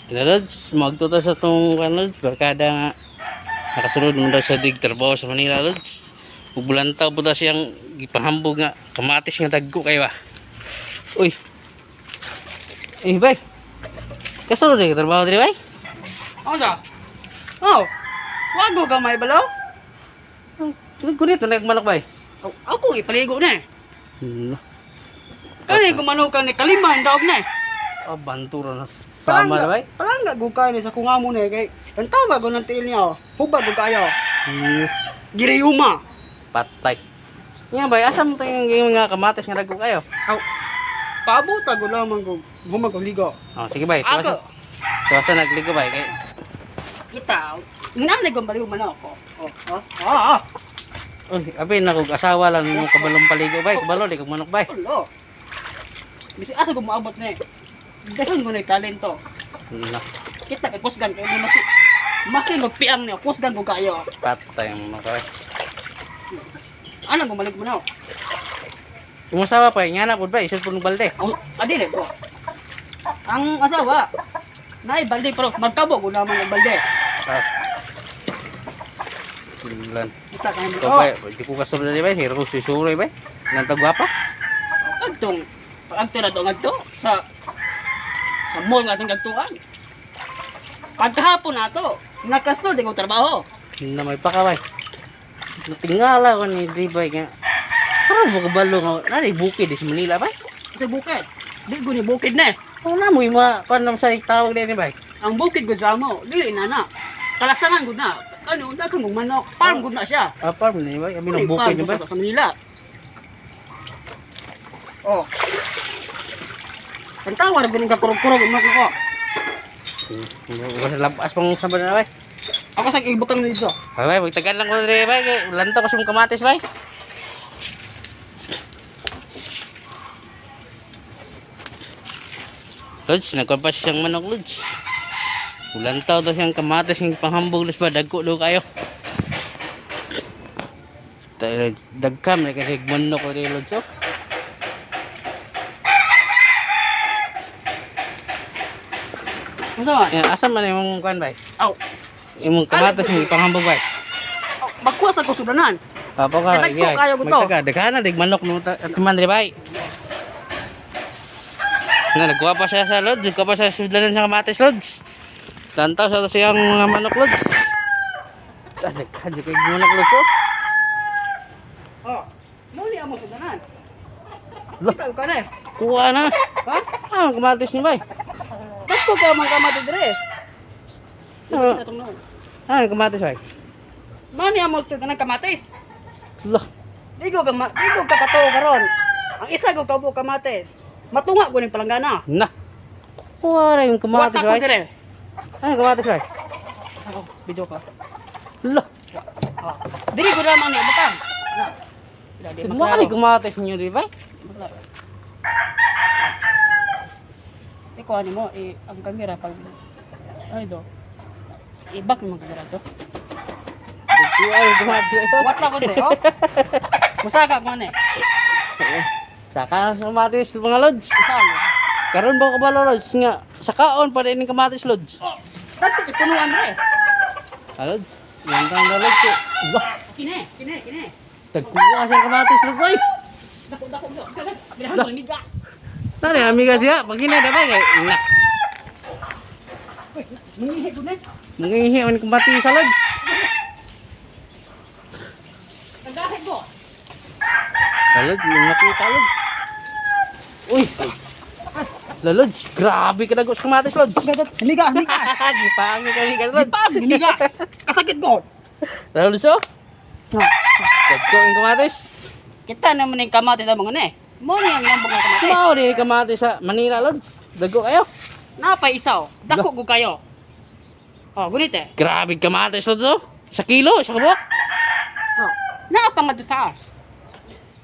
Lods, magtuta sa itong Lods, barkada nga nakasunod mo daw sa trabaho sa Manila Lods. Bulantaw po daw siyang ipahambog nga kamatis nga dagko kayo Uy. Bay. Kasunod ka trabaho diri bay? Ano sa? Oh. Wago gamay balaw? Gunit na nagmanok bay. Oh, ako ipaligo na eh. No. Kani gumanukan ni kaliman daog na eh. Bantura na sama na bay. Parang nagukay ni sa kungamo na eh. Kay ang tawag ko ng tiil niya. Hubad ko kayo. Giriyuma. Patay. Nga bay, asam to yung mga kamatis nga dagko kayo? Oh. Pabuta ko lamang ko. Humag ko ligo. Oh, sige bay. Ako. Tuwasa nagligo bay kay. Kita. Nanay ko baliw man ako. Oh. Uy, abi na kog asawa lang mo kabalong paligo bay, kabalo di kog manok bay. Ulo. Bisi asa ko maabot na eh. Dahil mo na yung talento. Na, Kita kay kusgan kayo mo makin magpiang niya. Kusgan ko kayo. patay ang manok bay. Anong gumalik mo na? Yung asawa pa, nga na po ba, isun po ng balde. Adili ko. Ang asawa, naay balde pero magkabo ko naman ang balde. Ah. Tilan. Kita ka Ito nito. ba, di ko kasunod na di ba, hero si Suroy ba? Nantagwapa? Agtong, agto na itong agto sa mall nga itong agtuan. Pagkahapon na ito, nakasunod di ko trabaho. Na may pakaway. Natingala ko ni Dribay nga. Parang mo kabalo nga, nari bukid sa Manila ba? Sa bukid. Di ko ni bukid na eh. Ano na mo yung mga, paano sa tawag din ba? Ang bukid ko sa mo, dili na na. Kalasangan ko na. Ano, dagang mong manok. Farm ko na siya. Ah, parang na ba? Abi ng Ay, bukid farm na ko ba? Sa Manila. Oh. Ang tawag na ganun kakurog-kurog umat ko. Wala labas pang saban na ba? Ako sa ibutang nito. Bay, magtagal lang ko diri ba? Lanto ko sa mga kamatis ba? Lods, nagpapa siyang manok Lods. Ulantaw daw siyang kamatis ng panghambog Lods ba? Dagko daw kayo. Dagkam na kasi manok ko rin Lods. Ano sa? Asam man yung kuan ba? Aw. Yung kamatis ng panghambog ba? Magkuha sa kusudanan. Papa ka, Dagko kayo ko to. Daghan na dig manok no timan diri bay. Na nagwa pa siya sa Lods, nagwa pa sa sudalan sa kamatis Lods. Lantaw sa siyang mga manok Lods. Daghan di kay manok Lods. Oh. Muli ang kusudanan. Lah. Ikaw ka na. Kuha na. Ha? Ah, kamatis ni bay. Dagko ka man kamati dire. Ah. Itong noon. Ah, kamatis bay. Mani amo sa tanang kamatis. Lah. Digo ka katuo karon. Ang isa ko kabo kamatis. Matunga ko ning palanggana. Na. Kuha na yung kamatis Wata ko bay. dire. Ah, kamatis bay. Ako, video ka. Lah. Diri ko lamang ni butang. Na. Kuha na yung kamatis niyo di bay. Ikaw ano mo, ang kamera pag ay do. Ibak mo kamera to. Kuha yung kamatis ito. Wata ko dire, oh. Musaka ko ne. Saka sa kamatis mga Lods. Usalo. Karon ba kabalo Lods nga sakaon pa rin yung kamatis Lods. Dato ki punuan re. Lods. Yan tang Lods. Bah, Kine. tagkuha sa kamatis Lods ay. Dako. Birahan mo migas. Tari amiga dia pag ina da ba kay na. Mungihi ko na. Mangihi ang kamatis sa Lods. Nagahit mo. Lods, yung nakita Lods. Uy. Lods, grabe ka dagos kamatis Lods. Migas. Gipangi ka Lods. Migas. Kasakit ko. Lods oh. Dagko yung kamatis. Kita naman yung kamatis na mga ne. Mo ni ang lambong ng kamatis. Mao din yung kamatis sa Manila Lods. Dagko kayo. Napay isaw. Dako ko kayo. Oh, gunit eh. Grabe kamatis Lods oh. Sa kilo, sa kabok. Oh. Naapangad to sa as.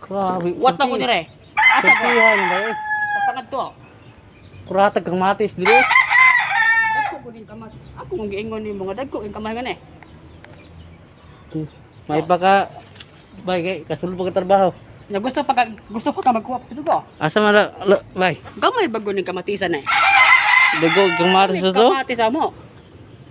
Grabe. Wat na ko dire. Asa ko. Sabihan ba yun? Papangad to. Kuratag kamatis dire. Dako ko din kamatis. Ako mong giingon ni mga dagko yung kamay nga ne. May baka bagay kasulod pa ka trabaho. Na gusto pa ka magkuha pa ko. Asa man bay. Gamay bago ning kamatisan eh. Dagog kamatis na to. Kamatis amo.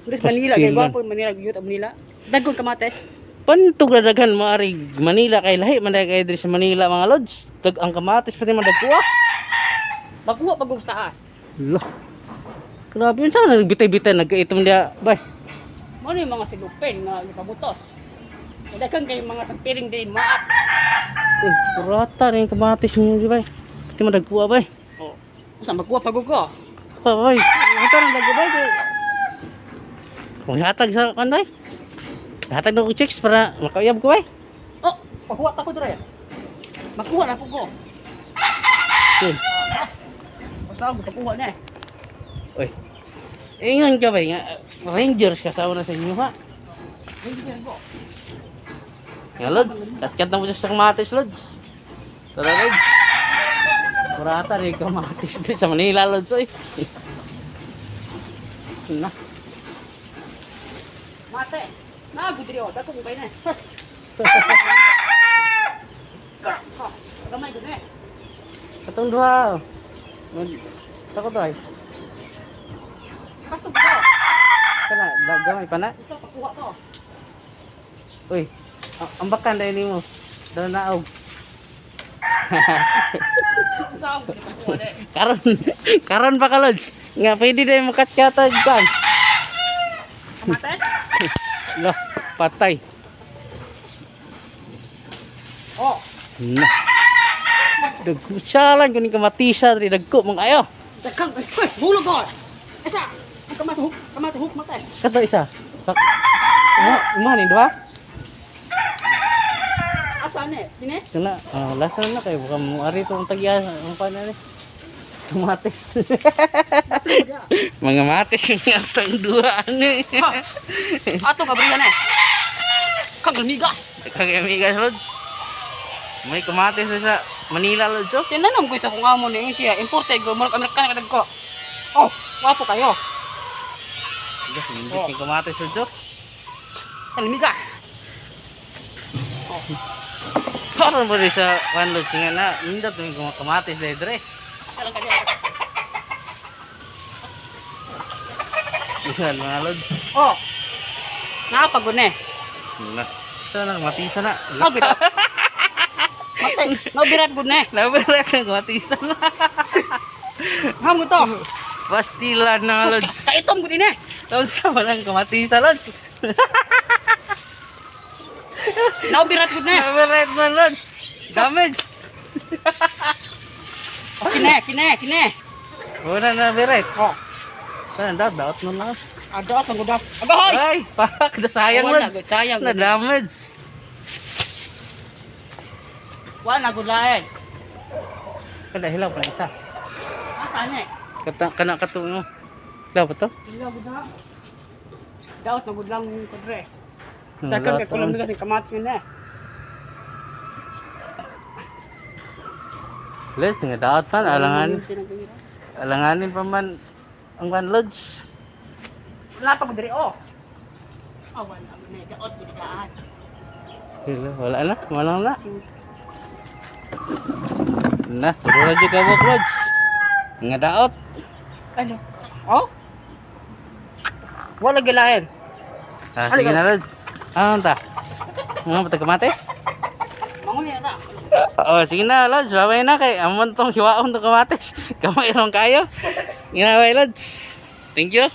Terus Manila, Pastilan. kaya gwapo Manila, yun Manila. Dagong kamatis. Pantog na daghan maari Manila kay lahi man kay diri sa Manila mga lods. Dag ang kamatis pati man dagko. Magkuha pag sa taas. Lah. Grabe yun sana nagbitay-bitay nagkaitom dia. Bay. Ano yung mga silupin nga ipabutos? Dagan kayo mga tagpiring din, maap. Purata na yung kamatis mo di bay. Pati man dagko bay. Oh. Usa magkuha pag ko. Bay. Ito na dagko bay. Kung hatag sa kanday. Hatag na ko chicks para makayab ko bay. Oh, pakuha ta ko dire. Magkuha na po ko. Yun. Basta ako pakuha na eh. Uy. Ingon ka bay nga Rangers kasama na sa inyo ha. Hindi ko. Nga lods, kat-kat na mo sa kamatis lods. Tara lods. Purata rin kamatis doon sa Manila lods oy. Na. Mate. Nagu dire oh, dako ko kay na. Gamay gud eh. Katong duha. Sako to ay. Katog ko. Kana gamay pa na. Usa pakuha to. Uy. Ang bakan dahil ni mo. Daw naog. Usa ako pakuha na. Karon pa ka lods. Nga pwede na makat-katag kan. Kamatis? Lah, patay. Oh. Na. Dagko siya lang kuning kamatisa diri dagko mong ayo. Dakang ay bulog ko. Esa. Ang kamatuhok mate. Kato isa. Sak. Ni duha. Asa ne? Kini? Kana last na kay buka mo ari tong tagya ang pana ni. Kamatis. Mga matis yung atang duha ani. Ato gabriya ne. Kang migas. Kagay amigas lods. May kamatis na sa Manila lods oh. Tinanom ko sa kung amo ni siya imported go mo Amerikano kadag ko. Oh, wapo kayo. Yes, hindi yung kamatis lods oh. Kang migas. Karon mo rin sa one lods nga na nindot yung kamatis dahil dre. Kalang kanya. Yan mga lods. Oh. Napagod ne. Na. Sana matisa na. Nabirat. Mate, nabirat gud ne. Nabirat ng kamatisan. Hamo to. Pastilan na lods. Kaitom gud ne. Tapos sa walang kamatisan lods. Nabirat gud ne. Nabirat man lods. Damage. Kine. Wala na nabirat. Oh. Sana daot mo lang. Ada ang gudap. Agahoy. Ay, pak, sayang Wala, lods. sayang. Na damage. Wala gud lain. Kada hilaw pa isa. Asa ne? Kana katong mo. Hilaw pa to? Wala gud na. Daot na gud lang kodre. Hmm, Dagan daot kay kulam naman. nila kamatis ne. Let's nga daot man alanganin pa man ang one lods. Wala pa gud diri oh. Oh, wala gud ne. Daot gud daan. Wala na, walang na. Na, puro na dyan kabok lods. Nga daot. Ano? Oh? Wala gilain. Sige na lods. Ano ta? Mga patag kamatis? Manguya na. Sige na lods, babay na kay amon tong hiwaon tong kamatis. Kamay rong kayo. Ginaway lods. Thank you.